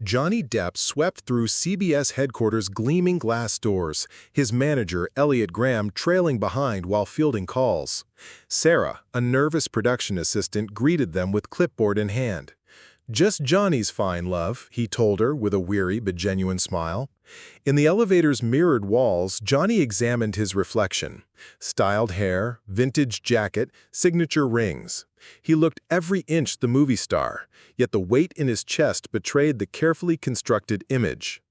Johnny Depp swept through CBS headquarters' gleaming glass doors, his manager, Elliot Graham, trailing behind while fielding calls. Sarah, a nervous production assistant, greeted them with clipboard in hand. "Just Johnny's fine, love," he told her with a weary but genuine smile. In the elevator's mirrored walls, Johnny examined his reflection. Styled hair, vintage jacket, signature rings. He looked every inch the movie star, yet the weight in his chest betrayed the carefully constructed image.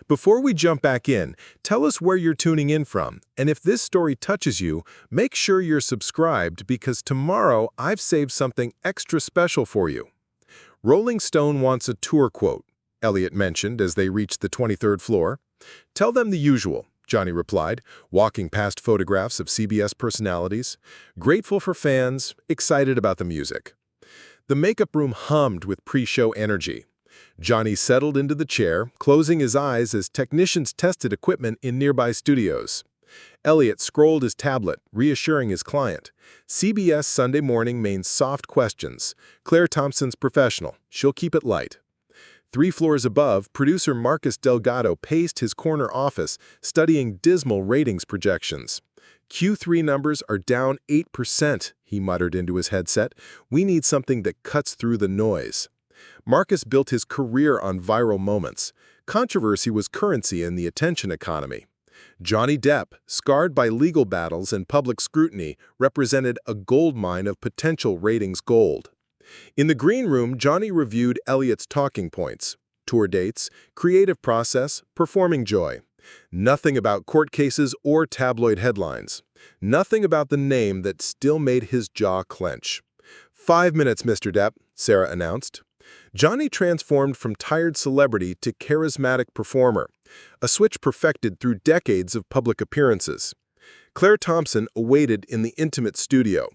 Before we jump back in, tell us where you're tuning in from, and if this story touches you, make sure you're subscribed because tomorrow I've saved something extra special for you. Rolling Stone wants a tour quote, Elliot mentioned as they reached the 23rd floor. "Tell them the usual," Johnny replied, walking past photographs of CBS personalities. "Grateful for fans, excited about the music." The makeup room hummed with pre-show energy. Johnny settled into the chair, closing his eyes as technicians tested equipment in nearby studios. Elliot scrolled his tablet, reassuring his client. CBS Sunday Morning means soft questions. Claire Thompson's professional. She'll keep it light. 3 floors above, producer Marcus Delgado paced his corner office, studying dismal ratings projections. "Q3 numbers are down 8%, he muttered into his headset. "We need something that cuts through the noise." Marcus built his career on viral moments. Controversy was currency in the attention economy. Johnny Depp, scarred by legal battles and public scrutiny, represented a goldmine of potential ratings gold. In the green room, Johnny reviewed Elliot's talking points: tour dates, creative process, performing joy. Nothing about court cases or tabloid headlines. Nothing about the name that still made his jaw clench. "5 minutes, Mr. Depp," Sarah announced. Johnny transformed from tired celebrity to charismatic performer, a switch perfected through decades of public appearances. Claire Thompson awaited in the intimate studio,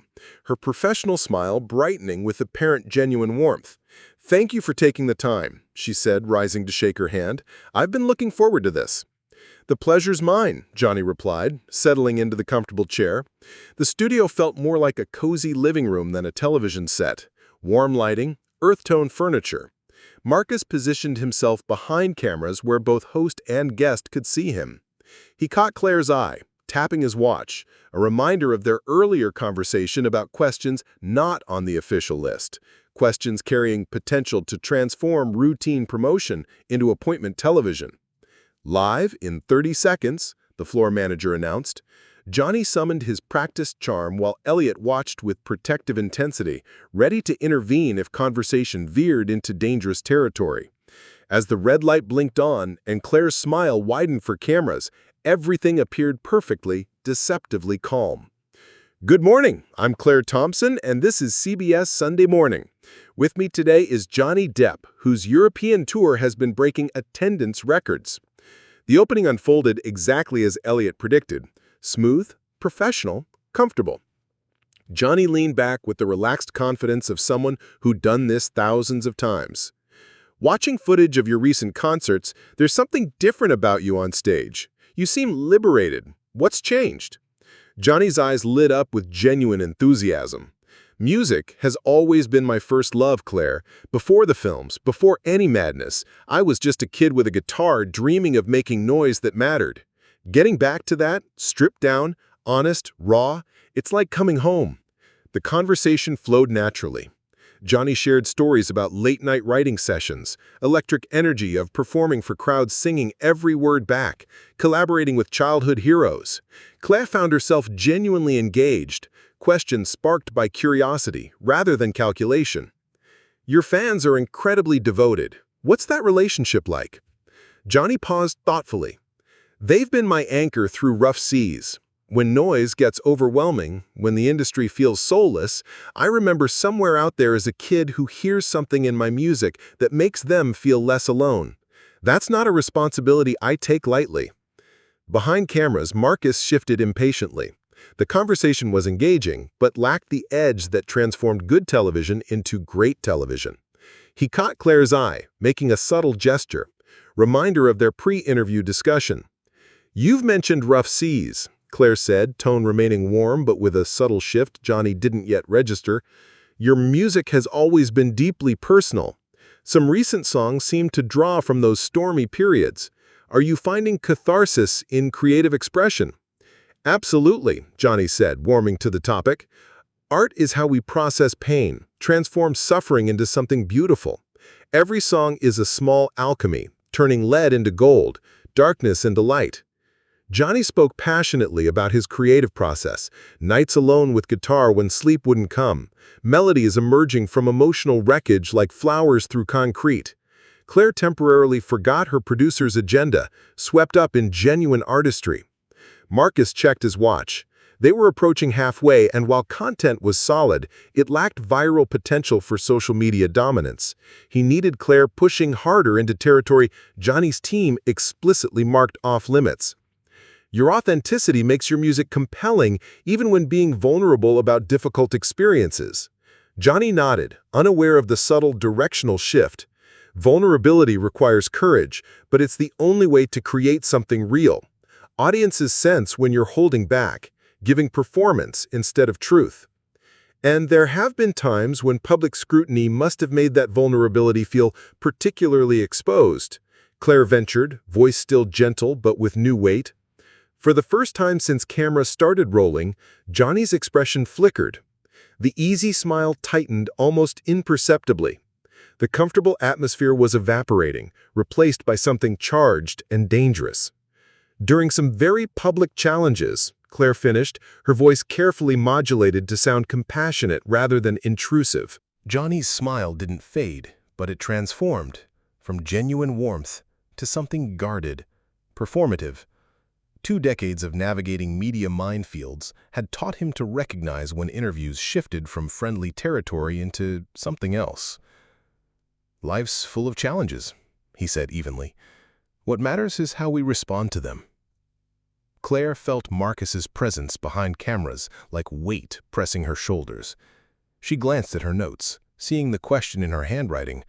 her professional smile brightening with apparent genuine warmth. "Thank you for taking the time," she said, rising to shake her hand. "I've been looking forward to this." "The pleasure's mine," Johnny replied, settling into the comfortable chair. The studio felt more like a cozy living room than a television set. Warm lighting, earth-tone furniture. Marcus positioned himself behind cameras where both host and guest could see him. He caught Claire's eye, tapping his watch, a reminder of their earlier conversation about questions not on the official list, questions carrying potential to transform routine promotion into appointment television. "Live in 30 seconds, the floor manager announced. Johnny summoned his practiced charm while Elliot watched with protective intensity, ready to intervene if conversation veered into dangerous territory. As the red light blinked on and Claire's smile widened for cameras, everything appeared perfectly, deceptively calm. "Good morning, I'm Claire Thompson, and this is CBS Sunday Morning. With me today is Johnny Depp, whose European tour has been breaking attendance records." The opening unfolded exactly as Elliot predicted. Smooth, professional, comfortable. Johnny leaned back with the relaxed confidence of someone who'd done this thousands of times. "Watching footage of your recent concerts, there's something different about you on stage. You seem liberated. What's changed?" Johnny's eyes lit up with genuine enthusiasm. "Music has always been my first love, Claire. Before the films, before any madness, I was just a kid with a guitar dreaming of making noise that mattered. Getting back to that, stripped down, honest, raw, it's like coming home." The conversation flowed naturally. Johnny shared stories about late-night writing sessions, electric energy of performing for crowds singing every word back, collaborating with childhood heroes. Claire found herself genuinely engaged, questions sparked by curiosity rather than calculation. "Your fans are incredibly devoted. What's that relationship like?" Johnny paused thoughtfully. "They've been my anchor through rough seas. When noise gets overwhelming, when the industry feels soulless, I remember somewhere out there is a kid who hears something in my music that makes them feel less alone. That's not a responsibility I take lightly." Behind cameras, Marcus shifted impatiently. The conversation was engaging, but lacked the edge that transformed good television into great television. He caught Claire's eye, making a subtle gesture, reminder of their pre-interview discussion. "You've mentioned rough seas," Claire said, tone remaining warm but with a subtle shift Johnny didn't yet register. "Your music has always been deeply personal. Some recent songs seem to draw from those stormy periods. Are you finding catharsis in creative expression? Absolutely, Johnny said, warming to the topic. Art is how we process pain, transform suffering into something beautiful. Every song is a small alchemy, turning lead into gold, darkness into light. Johnny spoke passionately about his creative process, nights alone with guitar when sleep wouldn't come, melodies emerging from emotional wreckage like flowers through concrete. Claire temporarily forgot her producer's agenda, swept up in genuine artistry. Marcus checked his watch. They were approaching halfway, and while content was solid, it lacked viral potential for social media dominance. He needed Claire pushing harder into territory Johnny's team explicitly marked off-limits. Your authenticity makes your music compelling even when being vulnerable about difficult experiences. Johnny nodded, unaware of the subtle directional shift. Vulnerability requires courage, but it's the only way to create something real. Audiences sense when you're holding back, giving performance instead of truth. And there have been times when public scrutiny must have made that vulnerability feel particularly exposed. Claire ventured, voice still gentle but with new weight. For the first time since cameras started rolling, Johnny's expression flickered. The easy smile tightened almost imperceptibly. The comfortable atmosphere was evaporating, replaced by something charged and dangerous. During some very public challenges, Claire finished, her voice carefully modulated to sound compassionate rather than intrusive. Johnny's smile didn't fade, but it transformed, from genuine warmth to something guarded, performative. 2 decades of navigating media minefields had taught him to recognize when interviews shifted from friendly territory into something else. "Life's full of challenges," he said evenly. "What matters is how we respond to them." Claire felt Marcus's presence behind cameras like weight pressing her shoulders. She glanced at her notes, seeing the question in her handwriting.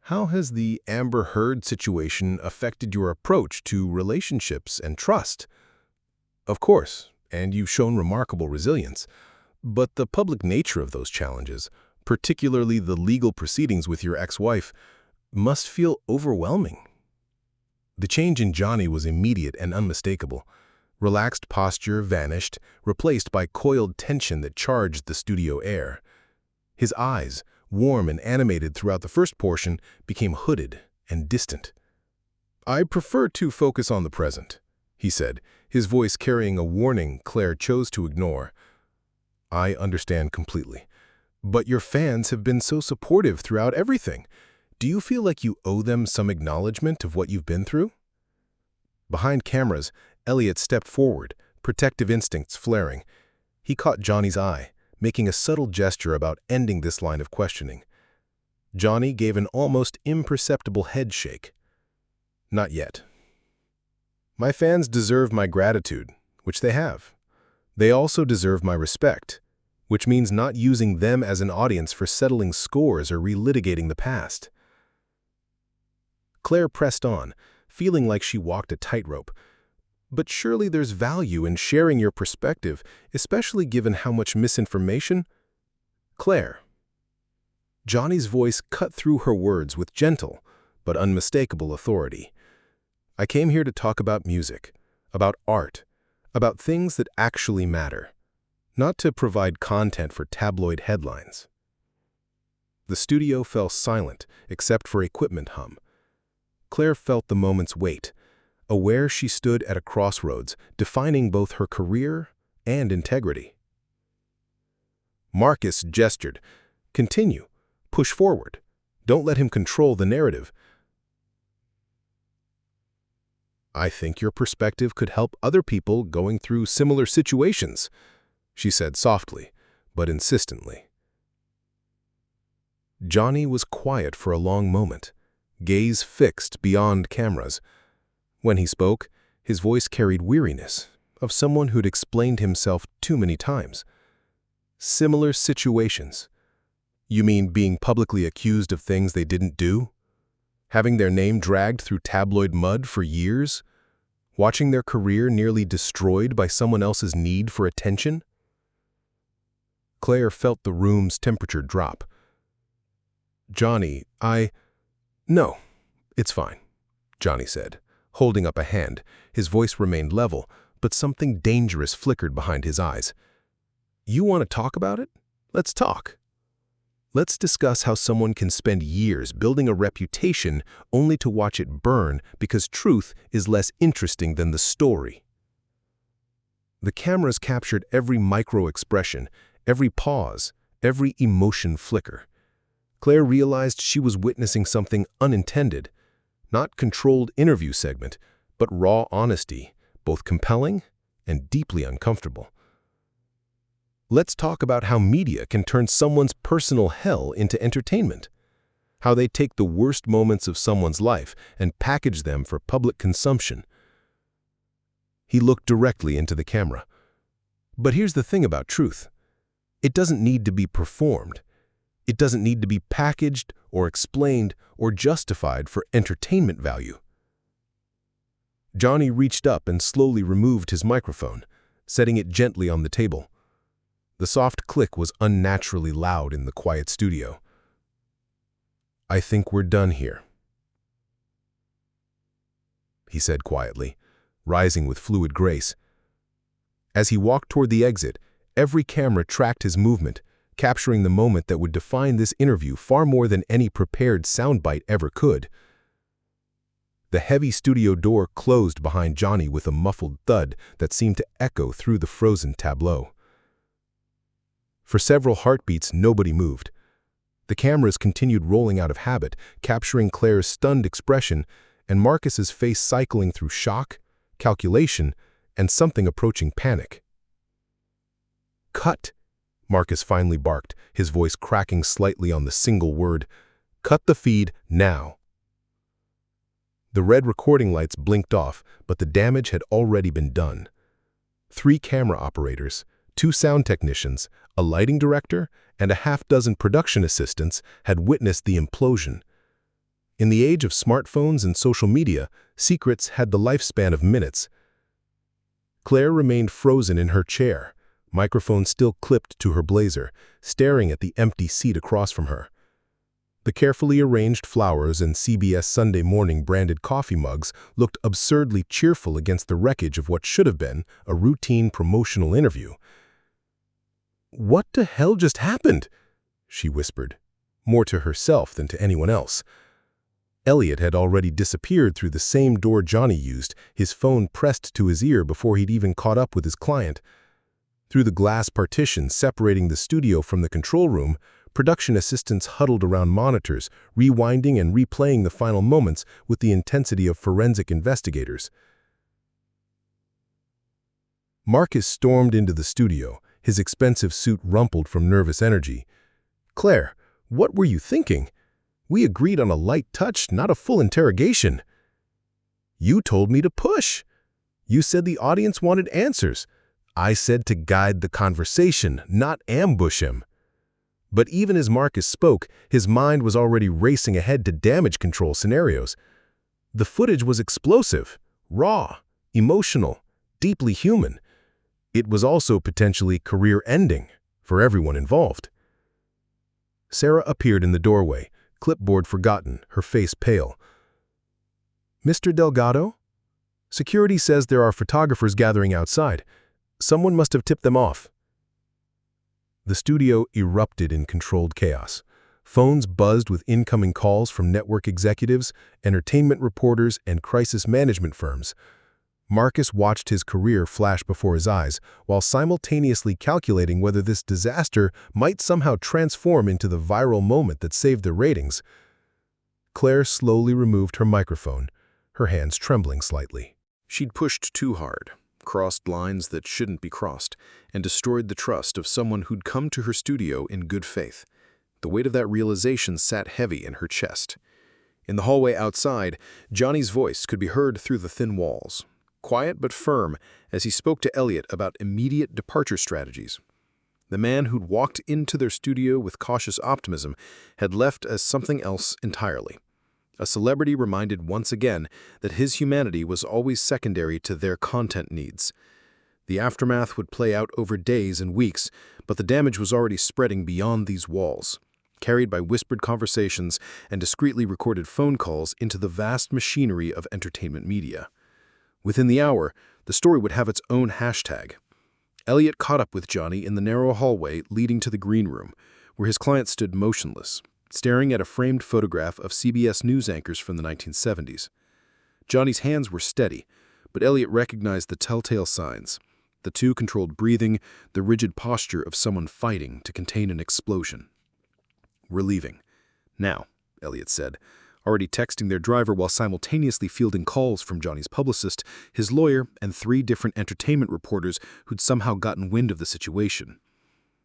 "How has the Amber Heard situation affected your approach to relationships and trust?" "Of course, and you've shown remarkable resilience. But the public nature of those challenges, particularly the legal proceedings with your ex-wife, must feel overwhelming." The change in Johnny was immediate and unmistakable. Relaxed posture vanished, replaced by coiled tension that charged the studio air. His eyes, warm and animated throughout the first portion, became hooded and distant. "I prefer to focus on the present," he said, his voice carrying a warning Claire chose to ignore. "I understand completely. But your fans have been so supportive throughout everything. Do you feel like you owe them some acknowledgement of what you've been through?" Behind cameras, Elliot stepped forward, protective instincts flaring. He caught Johnny's eye, making a subtle gesture about ending this line of questioning. Johnny gave an almost imperceptible head shake. "Not yet. My fans deserve my gratitude, which they have. They also deserve my respect, which means not using them as an audience for settling scores or relitigating the past." Claire pressed on, feeling like she walked a tightrope. "But surely there's value in sharing your perspective, especially given how much misinformation—" "Claire." Johnny's voice cut through her words with gentle but unmistakable authority. "I came here to talk about music, about art, about things that actually matter, not to provide content for tabloid headlines." The studio fell silent, except for equipment hum. Claire felt the moment's weight, aware she stood at a crossroads, defining both her career and integrity. Marcus gestured. "Continue. Push forward. Don't let him control the narrative." "I think your perspective could help other people going through similar situations," she said softly, but insistently. Johnny was quiet for a long moment, gaze fixed beyond cameras. When he spoke, his voice carried weariness, of someone who'd explained himself too many times. "Similar situations. You mean being publicly accused of things they didn't do? Having their name dragged through tabloid mud for years? Watching their career nearly destroyed by someone else's need for attention?" Claire felt the room's temperature drop. Johnny, No, it's fine, Johnny said, holding up a hand. His voice remained level, but something dangerous flickered behind his eyes. You want to talk about it? Let's talk. Let's discuss how someone can spend years building a reputation only to watch it burn because truth is less interesting than the story. The cameras captured every micro-expression, every pause, every emotion flicker. Claire realized she was witnessing something unintended, not controlled interview segment, but raw honesty, both compelling and deeply uncomfortable. Let's talk about how media can turn someone's personal hell into entertainment. How they take the worst moments of someone's life and package them for public consumption. He looked directly into the camera. But here's the thing about truth. It doesn't need to be performed. It doesn't need to be packaged or explained or justified for entertainment value. Johnny reached up and slowly removed his microphone, setting it gently on the table. The soft click was unnaturally loud in the quiet studio. I think we're done here, he said quietly, rising with fluid grace. As he walked toward the exit, every camera tracked his movement, capturing the moment that would define this interview far more than any prepared soundbite ever could. The heavy studio door closed behind Johnny with a muffled thud that seemed to echo through the frozen tableau. For several heartbeats, nobody moved. The cameras continued rolling out of habit, capturing Claire's stunned expression and Marcus's face cycling through shock, calculation, and something approaching panic. Cut, Marcus finally barked, his voice cracking slightly on the single word. Cut the feed now. The red recording lights blinked off, but the damage had already been done. 3 camera operators, 2 sound technicians, a lighting director, and a half-dozen production assistants had witnessed the implosion. In the age of smartphones and social media, secrets had the lifespan of minutes. Claire remained frozen in her chair, microphone still clipped to her blazer, staring at the empty seat across from her. The carefully arranged flowers and CBS Sunday Morning branded coffee mugs looked absurdly cheerful against the wreckage of what should have been a routine promotional interview. What the hell just happened? She whispered, more to herself than to anyone else. Elliot had already disappeared through the same door Johnny used, his phone pressed to his ear before he'd even caught up with his client. Through the glass partition separating the studio from the control room, production assistants huddled around monitors, rewinding and replaying the final moments with the intensity of forensic investigators. Marcus stormed into the studio, his expensive suit rumpled from nervous energy. Claire, what were you thinking? We agreed on a light touch, not a full interrogation. You told me to push. You said the audience wanted answers. I said to guide the conversation, not ambush him. But even as Marcus spoke, his mind was already racing ahead to damage control scenarios. The footage was explosive, raw, emotional, deeply human. It was also potentially career-ending for everyone involved. Sarah appeared in the doorway, clipboard forgotten, her face pale. Mr. Delgado? Security says there are photographers gathering outside. Someone must have tipped them off. The studio erupted in controlled chaos. Phones buzzed with incoming calls from network executives, entertainment reporters, and crisis management firms. Marcus watched his career flash before his eyes, while simultaneously calculating whether this disaster might somehow transform into the viral moment that saved their ratings. Claire slowly removed her microphone, her hands trembling slightly. She'd pushed too hard, crossed lines that shouldn't be crossed, and destroyed the trust of someone who'd come to her studio in good faith. The weight of that realization sat heavy in her chest. In the hallway outside, Johnny's voice could be heard through the thin walls, quiet but firm as he spoke to Elliot about immediate departure strategies. The man who'd walked into their studio with cautious optimism had left as something else entirely. A celebrity reminded once again that his humanity was always secondary to their content needs. The aftermath would play out over days and weeks, but the damage was already spreading beyond these walls. carried by whispered conversations and discreetly recorded phone calls into the vast machinery of entertainment media. Within the hour, the story would have its own hashtag. Elliot caught up with Johnny in the narrow hallway leading to the green room, where his client stood motionless, staring at a framed photograph of CBS news anchors from the 1970s. Johnny's hands were steady, but Elliot recognized the telltale signs: the too-controlled breathing, the rigid posture of someone fighting to contain an explosion. "We're leaving. Now," Elliot said, already texting their driver while simultaneously fielding calls from Johnny's publicist, his lawyer, and 3 different entertainment reporters who'd somehow gotten wind of the situation.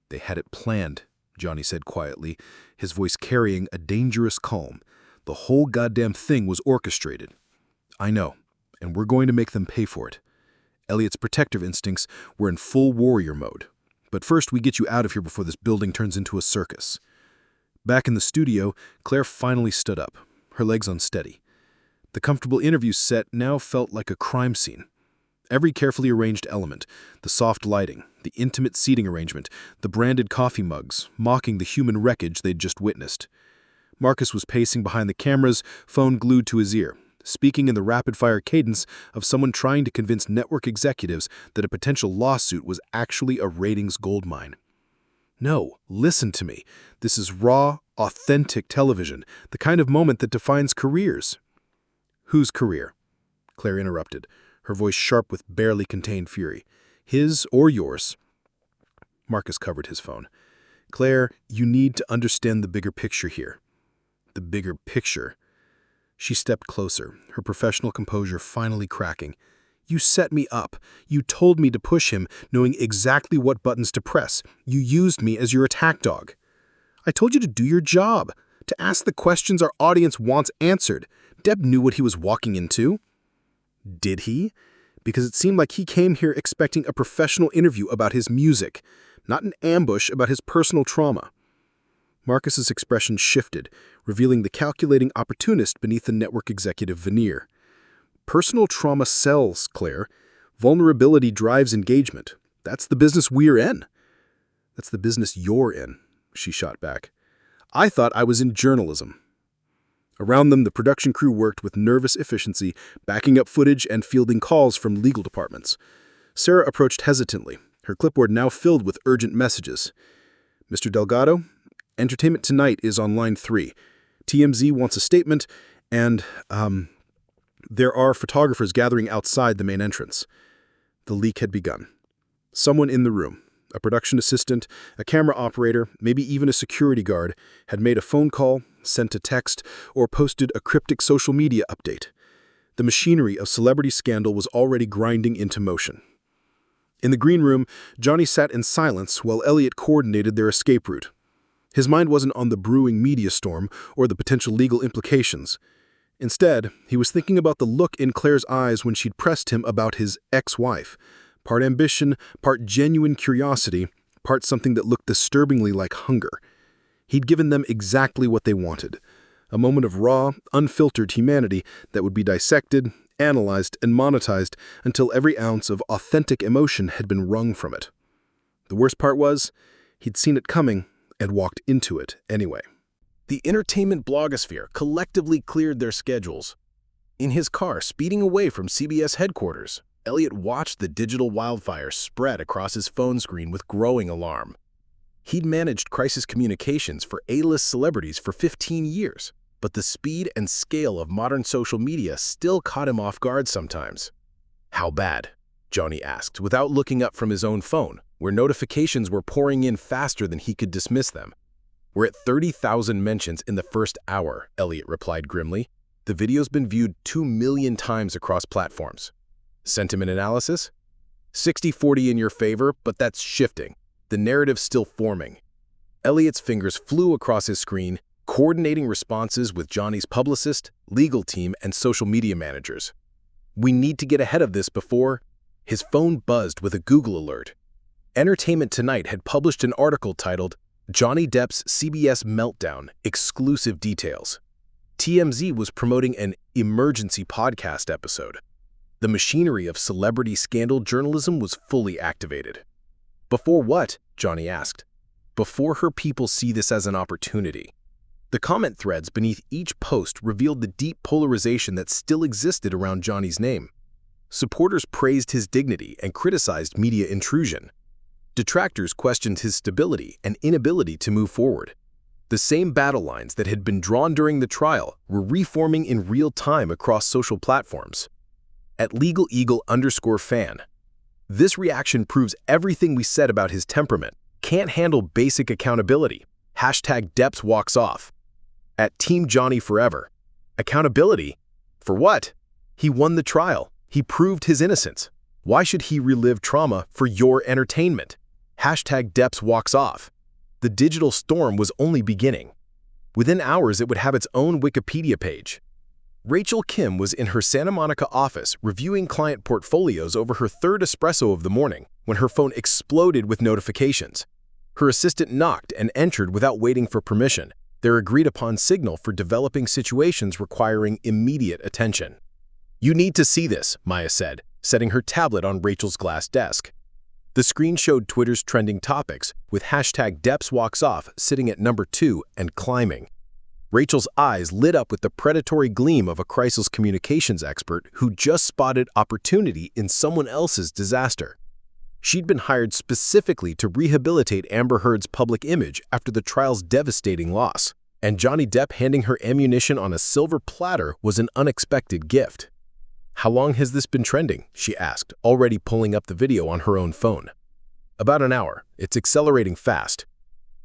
"They had it planned," Johnny said quietly, his voice carrying a dangerous calm. "The whole goddamn thing was orchestrated." "I know, and we're going to make them pay for it." Elliot's protective instincts were in full warrior mode. "But first we get you out of here before this building turns into a circus." Back in the studio, Claire finally stood up, her legs unsteady. The comfortable interview set now felt like a crime scene. Every carefully arranged element, the soft lighting, the intimate seating arrangement, the branded coffee mugs, mocking the human wreckage they'd just witnessed. Marcus was pacing behind the cameras, phone glued to his ear, speaking in the rapid-fire cadence of someone trying to convince network executives that a potential lawsuit was actually a ratings goldmine. "No, listen to me. This is raw, authentic television, the kind of moment that defines careers." "Whose career?" Claire interrupted, her voice sharp with barely contained fury. "His or yours?" Marcus covered his phone. "Claire, you need to understand the bigger picture here." "The bigger picture?" She stepped closer, her professional composure finally cracking. "You set me up. You told me to push him, knowing exactly what buttons to press. You used me as your attack dog. I told you to do your job, to ask the questions our audience wants answered. Depp knew what he was walking into." "Did he?" Because it seemed like he came here expecting a professional interview about his music, not an ambush about his personal trauma. Marcus's expression shifted, revealing the calculating opportunist beneath the network executive veneer. "Personal trauma sells, Claire. Vulnerability drives engagement. That's the business we're in." "That's the business you're in," she shot back. "I thought I was in journalism." Around them, the production crew worked with nervous efficiency, backing up footage and fielding calls from legal departments. Sarah approached hesitantly, her clipboard now filled with urgent messages. "Mr. Delgado, Entertainment Tonight is on line 3. TMZ wants a statement, and, there are photographers gathering outside the main entrance." The leak had begun. Someone in the room, a production assistant, a camera operator, maybe even a security guard, had made a phone call, sent a text, or posted a cryptic social media update. The machinery of celebrity scandal was already grinding into motion. In the green room, Johnny sat in silence while Elliot coordinated their escape route. His mind wasn't on the brewing media storm or the potential legal implications. Instead, he was thinking about the look in Claire's eyes when she'd pressed him about his ex-wife. Part ambition, part genuine curiosity, part something that looked disturbingly like hunger. He'd given them exactly what they wanted. A moment of raw, unfiltered humanity that would be dissected, analyzed, and monetized until every ounce of authentic emotion had been wrung from it. The worst part was, he'd seen it coming and walked into it anyway. The entertainment blogosphere collectively cleared their schedules. In his car, speeding away from CBS headquarters, Elliot watched the digital wildfire spread across his phone screen with growing alarm. He'd managed crisis communications for A-list celebrities for 15 years, but the speed and scale of modern social media still caught him off guard sometimes. "How bad?" Johnny asked, without looking up from his own phone, where notifications were pouring in faster than he could dismiss them. "We're at 30,000 mentions in the first hour," Elliot replied grimly. "The video's been viewed 2 million times across platforms." "Sentiment analysis?" 60-40 in your favor, but that's shifting. The narrative's still forming." Elliot's fingers flew across his screen, coordinating responses with Johnny's publicist, legal team, and social media managers. "We need to get ahead of this before—" His phone buzzed with a Google alert. Entertainment Tonight had published an article titled, "Johnny Depp's CBS Meltdown, Exclusive Details." TMZ was promoting an emergency podcast episode. The machinery of celebrity scandal journalism was fully activated. "Before what?" Johnny asked. before her people see this as an opportunity. The comment threads beneath each post revealed the deep polarization that still existed around Johnny's name. Supporters praised his dignity and criticized media intrusion. Detractors questioned his stability and inability to move forward. The same battle lines that had been drawn during the trial were reforming in real time across social platforms. At @LegalEagle_fan. This reaction proves everything we said about his temperament. Can't handle basic accountability. #Depp walks off. At Team Johnny Forever. Accountability? For what? He won the trial. He proved his innocence. Why should he relive trauma for your entertainment? #Depp walks off. The digital storm was only beginning. Within hours, it would have its own Wikipedia page. Rachel Kim was in her Santa Monica office reviewing client portfolios over her third espresso of the morning when her phone exploded with notifications. Her assistant knocked and entered without waiting for permission, their agreed-upon signal for developing situations requiring immediate attention. "You need to see this," Maya said, setting her tablet on Rachel's glass desk. The screen showed Twitter's trending topics, with #DeppsWalksOff sitting at number 2 and climbing. Rachel's eyes lit up with the predatory gleam of a crisis communications expert who just spotted opportunity in someone else's disaster. She'd been hired specifically to rehabilitate Amber Heard's public image after the trial's devastating loss, and Johnny Depp handing her ammunition on a silver platter was an unexpected gift. "How long has this been trending?" she asked, already pulling up the video on her own phone. "About an hour. It's accelerating fast."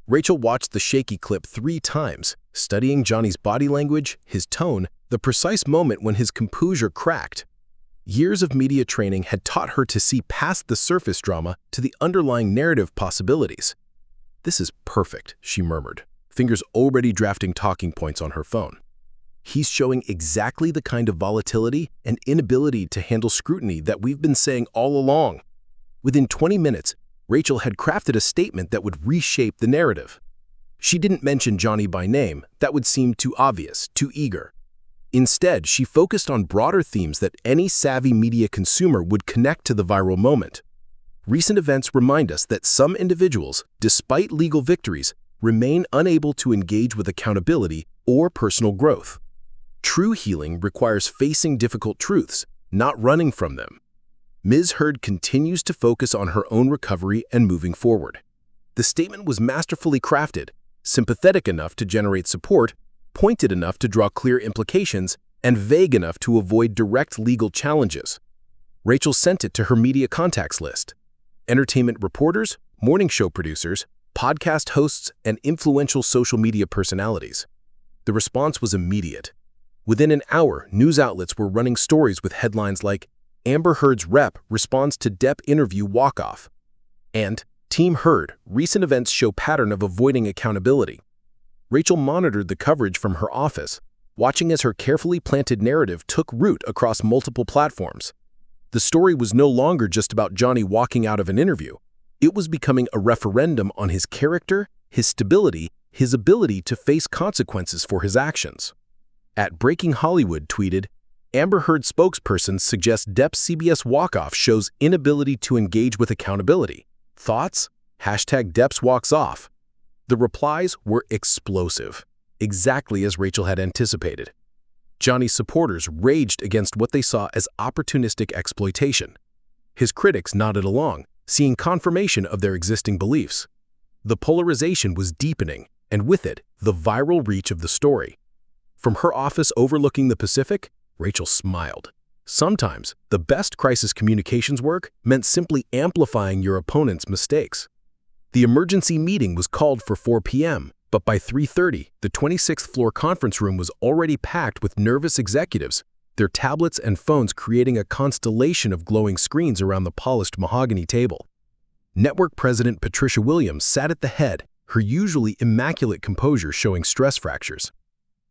Rachel watched the shaky clip 3 times, studying Johnny's body language, his tone, the precise moment when his composure cracked. Years of media training had taught her to see past the surface drama to the underlying narrative possibilities. "This is perfect," she murmured, fingers already drafting talking points on her phone. "He's showing exactly the kind of volatility and inability to handle scrutiny that we've been saying all along." Within 20 minutes, Rachel had crafted a statement that would reshape the narrative. She didn't mention Johnny by name, that would seem too obvious, too eager. Instead, she focused on broader themes that any savvy media consumer would connect to the viral moment. Recent events remind us that some individuals, despite legal victories, remain unable to engage with accountability or personal growth. True healing requires facing difficult truths, not running from them. Ms. Heard continues to focus on her own recovery and moving forward. The statement was masterfully crafted, sympathetic enough to generate support, pointed enough to draw clear implications, and vague enough to avoid direct legal challenges. Rachel sent it to her media contacts list: entertainment reporters, morning show producers, podcast hosts, and influential social media personalities. The response was immediate. Within an hour, news outlets were running stories with headlines like "Amber Heard's rep responds to Depp interview walk-off" and "Team Heard, recent events show pattern of avoiding accountability." Rachel monitored the coverage from her office, watching as her carefully planted narrative took root across multiple platforms. The story was no longer just about Johnny walking out of an interview. It was becoming a referendum on his character, his stability, his ability to face consequences for his actions. At Breaking Hollywood tweeted, "Amber Heard spokesperson suggests Depp's CBS walk-off shows inability to engage with accountability. Thoughts? #DeppsWalksOff." The replies were explosive, exactly as Rachel had anticipated. Johnny's supporters raged against what they saw as opportunistic exploitation. His critics nodded along, seeing confirmation of their existing beliefs. The polarization was deepening, and with it, the viral reach of the story. From her office overlooking the Pacific, Rachel smiled. Sometimes, the best crisis communications work meant simply amplifying your opponent's mistakes. The emergency meeting was called for 4 p.m., but by 3:30, the 26th floor conference room was already packed with nervous executives, their tablets and phones creating a constellation of glowing screens around the polished mahogany table. Network President Patricia Williams sat at the head, her usually immaculate composure showing stress fractures.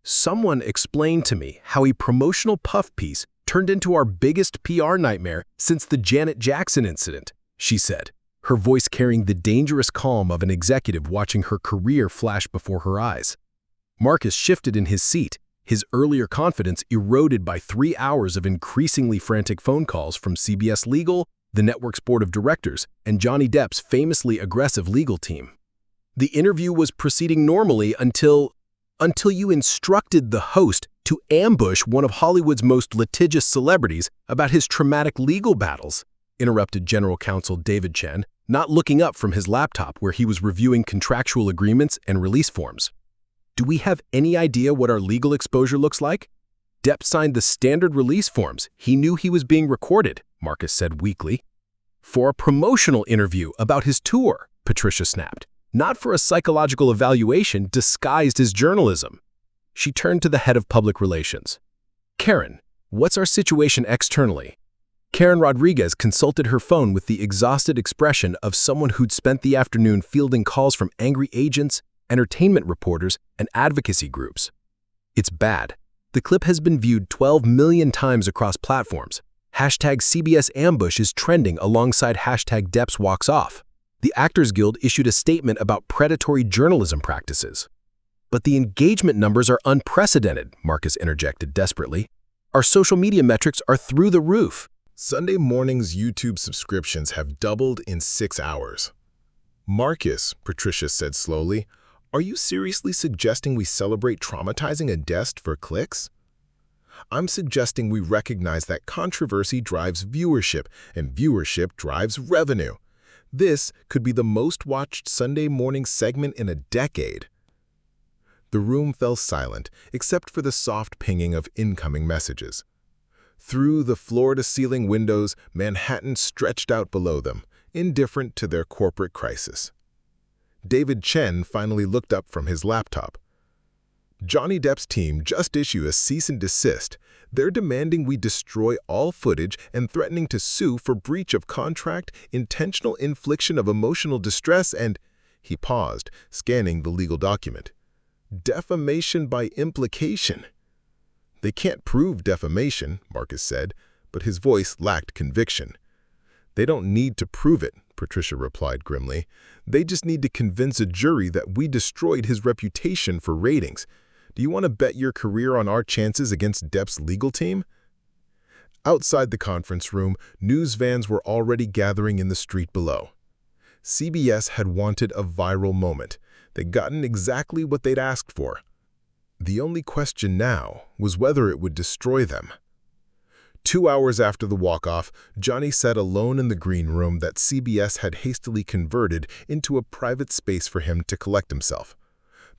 "Someone explained to me how a promotional puff piece turned into our biggest PR nightmare since the Janet Jackson incident," she said, her voice carrying the dangerous calm of an executive watching her career flash before her eyes. Marcus shifted in his seat, his earlier confidence eroded by 3 hours of increasingly frantic phone calls from CBS Legal, the network's board of directors, and Johnny Depp's famously aggressive legal team. The interview was proceeding normally until you instructed the host to ambush one of Hollywood's most litigious celebrities about his traumatic legal battles, interrupted General Counsel David Chen, not looking up from his laptop where he was reviewing contractual agreements and release forms. Do we have any idea what our legal exposure looks like? Depp signed the standard release forms. He knew he was being recorded, Marcus said weakly. For a promotional interview about his tour, Patricia snapped, not for a psychological evaluation disguised as journalism. She turned to the head of public relations. Karen, what's our situation externally? Karen Rodriguez consulted her phone with the exhausted expression of someone who'd spent the afternoon fielding calls from angry agents, entertainment reporters, and advocacy groups. It's bad. The clip has been viewed 12 million times across platforms. Hashtag CBS ambush is trending alongside hashtag Depp walks off. The Actors Guild issued a statement about predatory journalism practices. But the engagement numbers are unprecedented, Marcus interjected desperately. Our social media metrics are through the roof. Sunday morning's YouTube subscriptions have doubled in 6 hours. Marcus, Patricia said slowly, are you seriously suggesting we celebrate traumatizing a guest for clicks? I'm suggesting we recognize that controversy drives viewership, and viewership drives revenue. This could be the most watched Sunday morning segment in a decade. The room fell silent, except for the soft pinging of incoming messages. Through the floor-to-ceiling windows, Manhattan stretched out below them, indifferent to their corporate crisis. David Chen finally looked up from his laptop. Johnny Depp's team just issued a cease and desist. They're demanding we destroy all footage and threatening to sue for breach of contract, intentional infliction of emotional distress, and... He paused, scanning the legal document. Defamation by implication. They can't prove defamation, Marcus said, but his voice lacked conviction. They don't need to prove it, Patricia replied grimly. They just need to convince a jury that we destroyed his reputation for ratings. Do you want to bet your career on our chances against Depp's legal team? Outside the conference room, news vans were already gathering in the street below. CBS had wanted a viral moment. They'd gotten exactly what they'd asked for. The only question now was whether it would destroy them. 2 hours after the walk-off, Johnny sat alone in the green room that CBS had hastily converted into a private space for him to collect himself.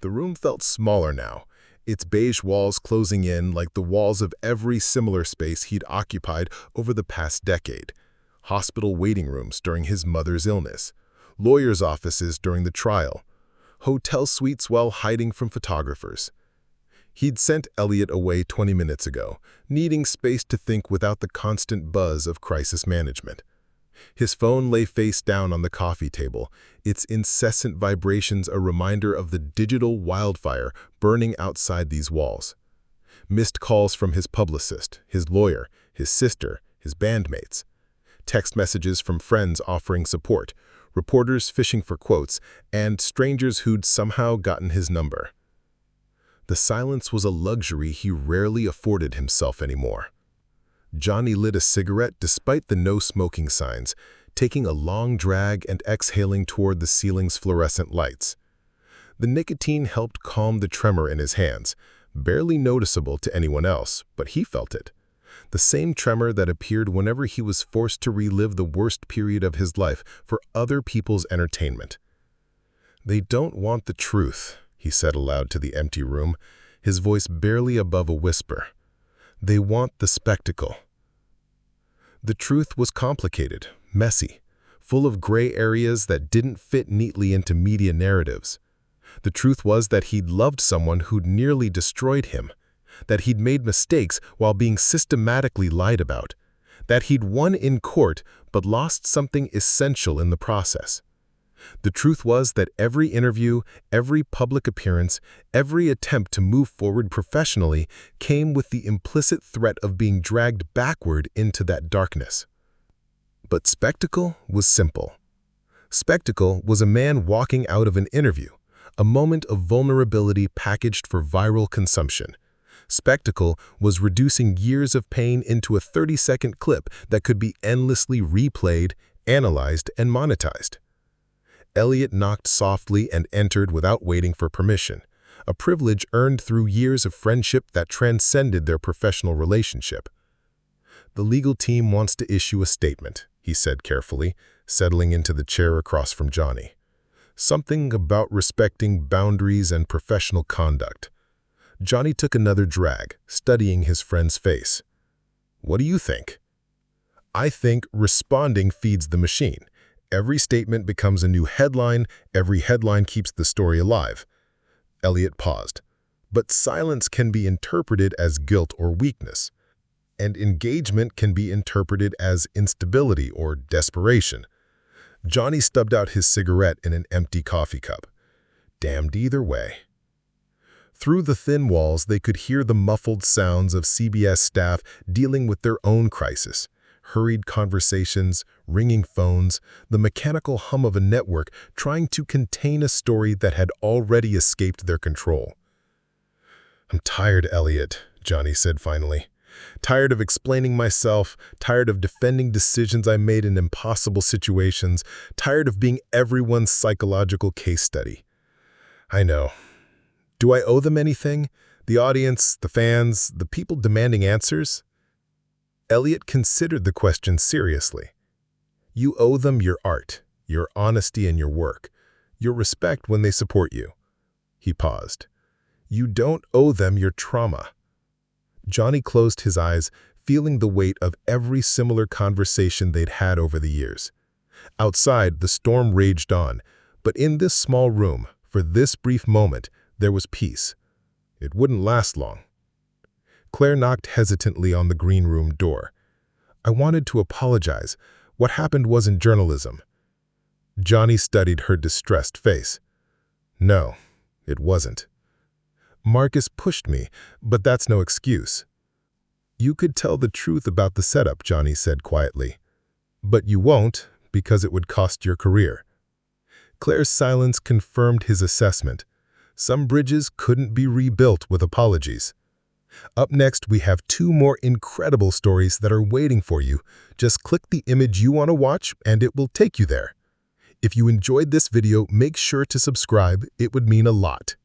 The room felt smaller now, its beige walls closing in like the walls of every similar space he'd occupied over the past decade. Hospital waiting rooms during his mother's illness, lawyers' offices during the trial, hotel suites while hiding from photographers. He'd sent Elliot away 20 minutes ago, needing space to think without the constant buzz of crisis management. His phone lay face down on the coffee table, its incessant vibrations a reminder of the digital wildfire burning outside these walls. Missed calls from his publicist, his lawyer, his sister, his bandmates. Text messages from friends offering support, reporters fishing for quotes, and strangers who'd somehow gotten his number. The silence was a luxury he rarely afforded himself anymore. Johnny lit a cigarette despite the no-smoking signs, taking a long drag and exhaling toward the ceiling's fluorescent lights. The nicotine helped calm the tremor in his hands, barely noticeable to anyone else, but he felt it. The same tremor that appeared whenever he was forced to relive the worst period of his life for other people's entertainment. "They don't want the truth," he said aloud to the empty room, his voice barely above a whisper. "They want the spectacle." The truth was complicated, messy, full of gray areas that didn't fit neatly into media narratives. The truth was that he'd loved someone who'd nearly destroyed him, that he'd made mistakes while being systematically lied about, that he'd won in court but lost something essential in the process. The truth was that every interview, every public appearance, every attempt to move forward professionally came with the implicit threat of being dragged backward into that darkness. But spectacle was simple. Spectacle was a man walking out of an interview, a moment of vulnerability packaged for viral consumption. Spectacle was reducing years of pain into a 30-second clip that could be endlessly replayed, analyzed, and monetized. Elliot knocked softly and entered without waiting for permission, a privilege earned through years of friendship that transcended their professional relationship. "The legal team wants to issue a statement," he said carefully, settling into the chair across from Johnny. "Something about respecting boundaries and professional conduct." Johnny took another drag, studying his friend's face. "What do you think?" "I think responding feeds the machine. Every statement becomes a new headline, every headline keeps the story alive." Elliot paused. "But silence can be interpreted as guilt or weakness, and engagement can be interpreted as instability or desperation." Johnny stubbed out his cigarette in an empty coffee cup. "Damned either way." Through the thin walls, they could hear the muffled sounds of CBS staff dealing with their own crisis. Hurried conversations, ringing phones, the mechanical hum of a network trying to contain a story that had already escaped their control. "I'm tired, Elliot," Johnny said finally. "Tired of explaining myself, tired of defending decisions I made in impossible situations, tired of being everyone's psychological case study." "I know. Do I owe them anything? The audience, the fans, the people demanding answers?" Elliot considered the question seriously. "You owe them your art, your honesty in your work, your respect when they support you." He paused. "You don't owe them your trauma." Johnny closed his eyes, feeling the weight of every similar conversation they'd had over the years. Outside, the storm raged on, but in this small room, for this brief moment, there was peace. It wouldn't last long. Claire knocked hesitantly on the green room door. "I wanted to apologize. What happened wasn't journalism." Johnny studied her distressed face. "No, it wasn't. Marcus pushed me, but that's no excuse." "You could tell the truth about the setup," Johnny said quietly. "But you won't, because it would cost your career." Claire's silence confirmed his assessment. Some bridges couldn't be rebuilt with apologies. Up next, we have 2 more incredible stories that are waiting for you. Just click the image you want to watch and it will take you there. If you enjoyed this video, make sure to subscribe. It would mean a lot.